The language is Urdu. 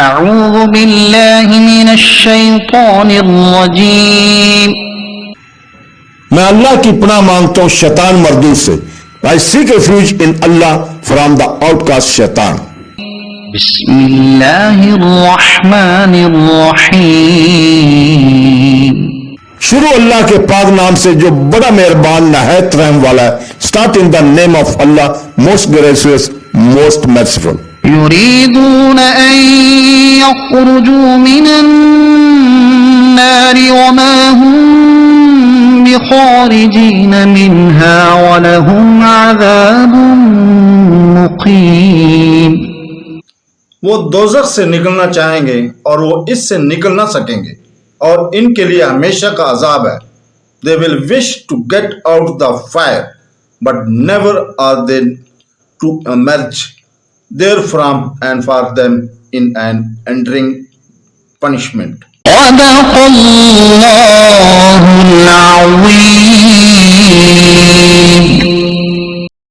اعوذ باللہ من الشیطان الرجیم میں اللہ کی پناہ مانگتا ہوں شیطان مردود سے. I seek refuge in Allah from the outcast شیطان. بسم اللہ الرحمن الرحیم شروع اللہ کے پاک نام سے جو بڑا مہربان نہایت رحم والا ہے. Start in the name of Allah, most gracious, most merciful. يريدون أن يخرجوا من النار وما هم بخارجين منها ولهم عذاب مقيم. وہ دوزخ سے نکلنا چاہیں گے اور وہ اس سے نکل نہ سکیں گے اور ان کے لیے ہمیشہ کا عذاب ہے. They will wish to get out the fire but never are they to emerge therefrom and for them in an enduring punishment. صدق اللہ العظیم.